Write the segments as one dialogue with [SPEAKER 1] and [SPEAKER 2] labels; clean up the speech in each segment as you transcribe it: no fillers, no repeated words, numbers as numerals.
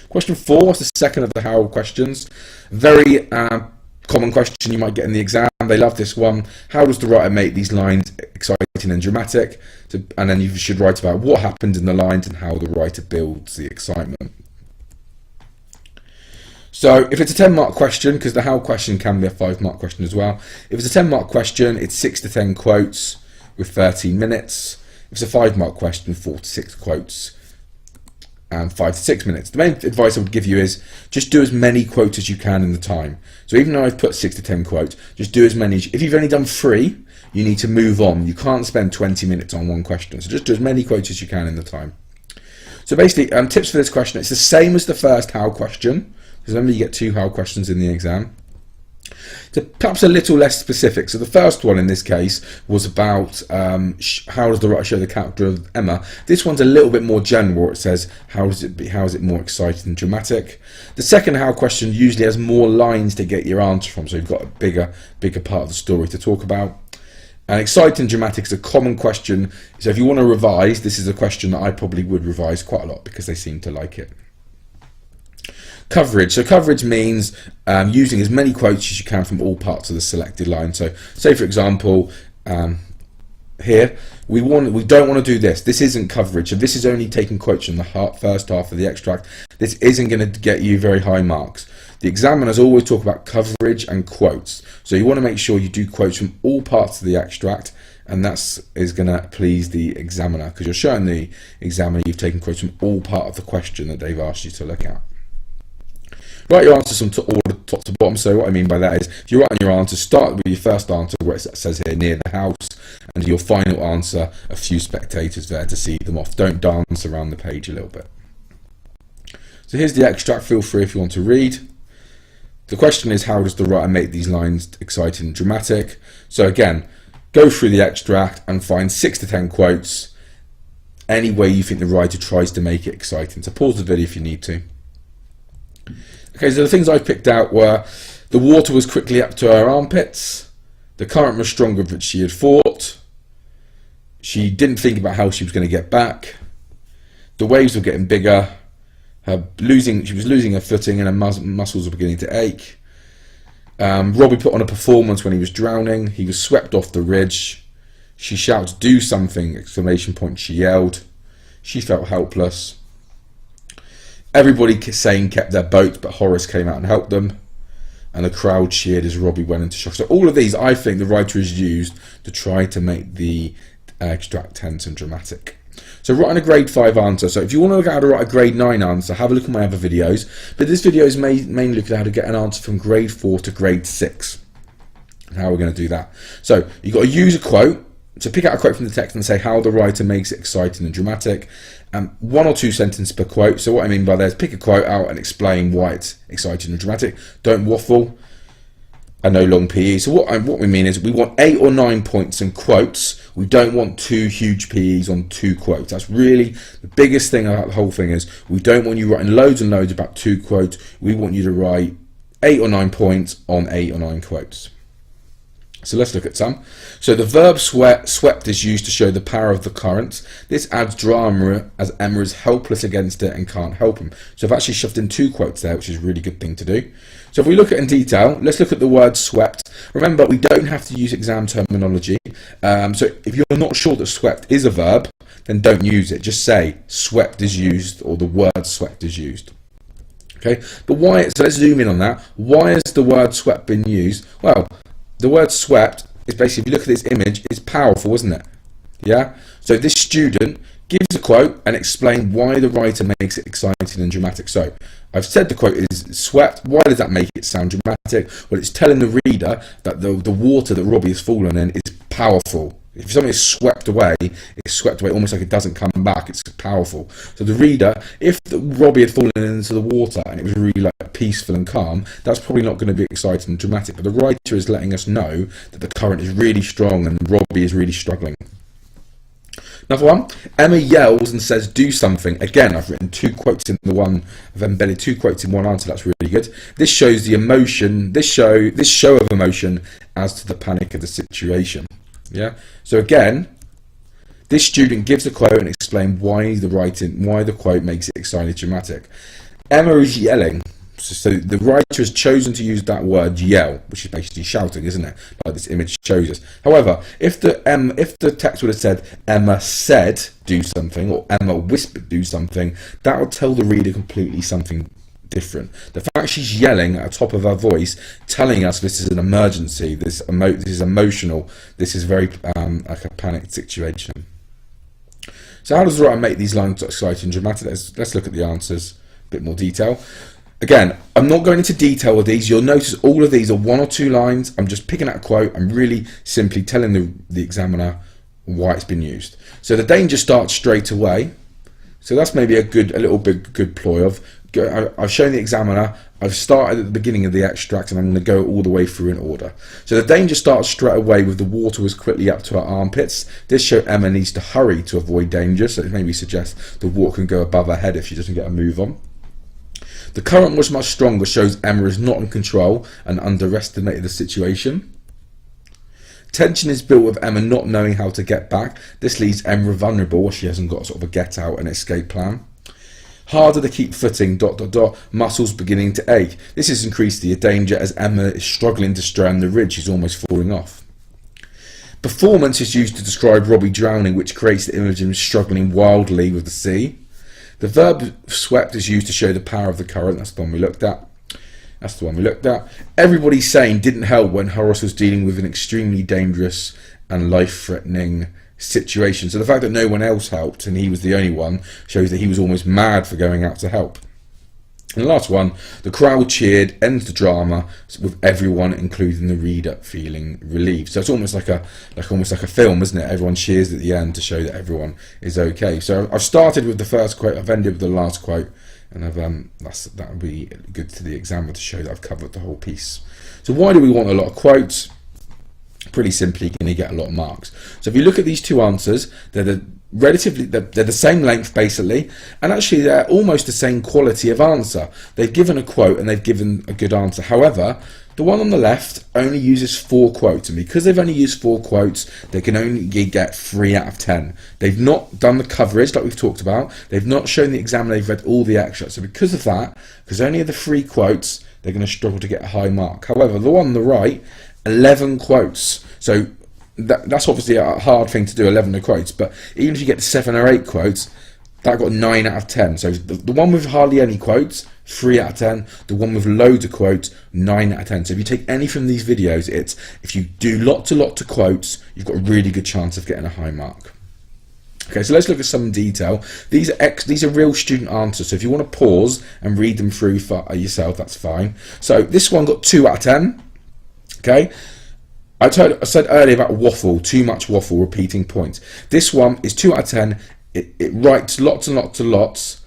[SPEAKER 1] Question 4 is the second of the how questions. Very common question you might get in the exam. They love this one. How does the writer make these lines exciting and dramatic? And then you should write about what happened in the lines and how the writer builds the excitement. So if it's a 10-mark question, because the how question can be a 5-mark question as well. If it's a 10-mark question, it's 6 to 10 quotes with 13 minutes. If it's a 5-mark question, 4 to 6 quotes and 5 to 6 minutes. The main advice I would give you is just do as many quotes as you can in the time. So even though I've put 6 to 10 quotes, just do as many. If you've only done 3, you need to move on. You can't spend 20 minutes on one question. So just do as many quotes as you can in the time. So basically, tips for this question, it's the same as the first how question, because remember you get 2 how questions in the exam. So perhaps a little less specific. So the first one in this case was about how does the writer show the character of Emma. This one's a little bit more general. It says how is it more exciting and dramatic. The second how question usually has more lines to get your answer from, so you've got a bigger part of the story to talk about. And exciting and dramatic is a common question. So if you want to revise, this is a question that I probably would revise quite a lot because they seem to like it. Coverage. So coverage means using as many quotes as you can from all parts of the selected line. So say for example, here we don't want to do this. This isn't coverage. So this is only taking quotes from the first half of the extract. This isn't going to get you very high marks. The examiners always talk about coverage and quotes. So you want to make sure you do quotes from all parts of the extract, and that is going to please the examiner because you're showing the examiner you've taken quotes from all part of the question that they've asked you to look at. Write your answers from top to bottom. So what I mean by that is, if you're writing your answer, start with your first answer where it says here near the house, and your final answer a few spectators there to see them off. Don't dance around the page a little bit. So here's the extract. Feel free if you want to read. The question is, how does the writer make these lines exciting and dramatic? So again, go through the extract and find 6 to 10 quotes any way you think the writer tries to make it exciting. So pause the video if you need to. Okay, so the things I picked out were the water was quickly up to her armpits, the current was stronger than she had thought, she didn't think about how she was going to get back, the waves were getting bigger, she was losing her footing and her muscles were beginning to ache. Robbie put on a performance when he was drowning, he was swept off the ridge, she shouted, "Do something!" exclamation point, she yelled, she felt helpless. Everybody saying kept their boat, but Horace came out and helped them. And the crowd cheered as Robbie went into shock. So all of these, I think, the writer has used to try to make the extract tense and dramatic. So writing a grade 5 answer. So if you want to look at how to write a grade 9 answer, have a look at my other videos. But this video is mainly looking at how to get an answer from grade 4 to grade 6. And how we're going to do that. So you've got to use a quote. So pick out a quote from the text and say how the writer makes it exciting and dramatic. 1 or 2 sentences per quote. So what I mean by that is pick a quote out and explain why it's exciting and dramatic. Don't waffle. And no long PE. So what we mean is we want 8 or 9 points in quotes. We don't want 2 huge PEs on 2 quotes. That's really the biggest thing about the whole thing is we don't want you writing loads and loads about 2 quotes. We want you to write 8 or 9 points on 8 or 9 quotes. So let's look at some. So the verb swept is used to show the power of the current. This adds drama as Emma is helpless against it and can't help him. So I've actually shoved in 2 quotes there, which is a really good thing to do. So if we look at it in detail, let's look at the word swept. Remember, we don't have to use exam terminology. So if you're not sure that swept is a verb, then don't use it. Just say swept is used or the word swept is used. Okay, but why? So let's zoom in on that. Why has the word swept been used? Well, the word swept is basically, if you look at this image, it's powerful, isn't it? Yeah? So this student gives a quote and explains why the writer makes it exciting and dramatic. So I've said the quote is swept. Why does that make it sound dramatic? Well, it's telling the reader that the water that Robbie has fallen in is powerful. If something is swept away, it's swept away almost like it doesn't come back. It's powerful. So the reader, if Robbie had fallen into the water and it was really like peaceful and calm, that's probably not going to be exciting and dramatic. But the writer is letting us know that the current is really strong and Robbie is really struggling. Another one, Emma yells and says, "Do something." Again, I've written 2 quotes in the one, I've embedded 2 quotes in one answer. That's really good. This shows the emotion, this show of emotion as to the panic of the situation. Yeah. So again, this student gives a quote and explains why the quote makes it exciting and dramatic. Emma is yelling. So the writer has chosen to use that word yell, which is basically shouting, isn't it? Like this image shows us. However, if the text would have said Emma said do something, or Emma whispered do something, that would tell the reader completely something different. The fact she's yelling at the top of her voice, telling us this is an emergency, this is emotional, this is very like a panicked situation. So how does the writer make these lines exciting and dramatic? Let's look at the answers in a bit more detail. Again, I'm not going into detail with these. You'll notice all of these are 1 or 2 lines. I'm just picking out a quote. I'm really simply telling the examiner why it's been used. So the danger starts straight away. So that's maybe a little bit good ploy of, I've shown the examiner, I've started at the beginning of the extract and I'm going to go all the way through in order. So the danger starts straight away with the water was quickly up to her armpits. This shows Emma needs to hurry to avoid danger. So it maybe suggests the water can go above her head if she doesn't get a move on. The current was much stronger, shows Emma is not in control and underestimated the situation. Tension is built with Emma not knowing how to get back. This leaves Emma vulnerable, she hasn't got sort of a get out and escape plan. Harder to keep footing, ... muscles beginning to ache. This has increased the danger as Emma is struggling to strand the ridge, she's almost falling off. Performance is used to describe Robbie drowning, which creates the image of him struggling wildly with the sea. The verb swept is used to show the power of the current. That's the one we looked at. Everybody's saying didn't help when Horace was dealing with an extremely dangerous and life-threatening situation. So the fact that no one else helped and he was the only one shows that he was almost mad for going out to help. And the last one, the crowd cheered, ends the drama with everyone, including the reader, feeling relieved. So it's almost like a film, isn't it? Everyone cheers at the end to show that everyone is okay. So I've started with the first quote, I've ended with the last quote, and that would be good to the examiner to show that I've covered the whole piece. So why do we want a lot of quotes? Pretty simply, you're going to get a lot of marks. So if you look at these 2 answers, they're the same length basically, and actually they're almost the same quality of answer. They've given a quote and they've given a good answer. However, the one on the left only uses 4 quotes, and because they've only used 4 quotes, they can only get 3 out of 10. They've not done the coverage like we've talked about. They've not shown the examiner they've read all the extracts. So because of that, because only of the 3 quotes, they're going to struggle to get a high mark. However, the one on the right, 11 quotes. So that's obviously a hard thing to do, 11 quotes, but even if you get 7 or 8 quotes, that got 9 out of 10. So the one with hardly any quotes, 3 out of 10. The one with loads of quotes, 9 out of 10. So if you take any from these videos, it's if you do lots of quotes, you've got a really good chance of getting a high mark. Okay, so let's look at some detail. These are real student answers, so if you want to pause and read them through for yourself, that's fine. So this one got 2 out of 10. Okay, I said earlier about waffle, too much waffle, repeating points. This one is 2 out of 10. It writes lots and lots,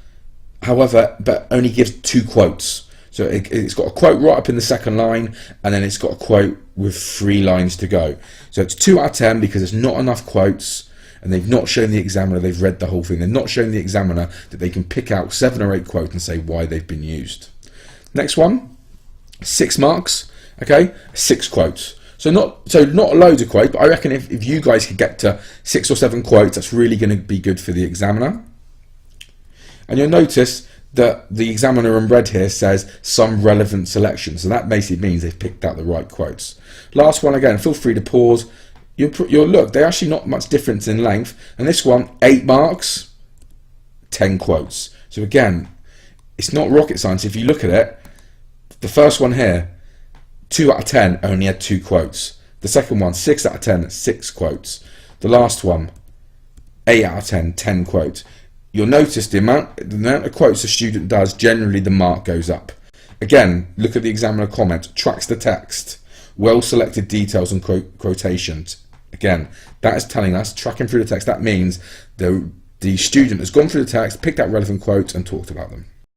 [SPEAKER 1] however, but only gives 2 quotes. So it's got a quote right up in the second line, and then it's got a quote with 3 lines to go. So it's 2 out of 10 because there's not enough quotes, and they've not shown the examiner they've read the whole thing. They've not shown the examiner that they can pick out 7 or 8 quotes and say why they've been used. Next one, 6 marks. Okay, 6 quotes. So not loads of quotes, but I reckon if you guys could get to 6 or 7 quotes, that's really going to be good for the examiner. And you'll notice that the examiner in red here says some relevant selection. So that basically means they've picked out the right quotes. Last one again, feel free to pause. You'll look, they're actually not much difference in length. And this one, 8 marks, 10 quotes. So again, it's not rocket science. If you look at it, the first one here, 2 out of 10 only had 2 quotes. The second one, 6 out of 10, 6 quotes. The last one, 8 out of 10, 10 quotes. You'll notice the amount of quotes a student does, generally the mark goes up. Again, look at the examiner comment, tracks the text, well selected details and quotations. Again, that is telling us, tracking through the text, that means the student has gone through the text, picked out relevant quotes and talked about them.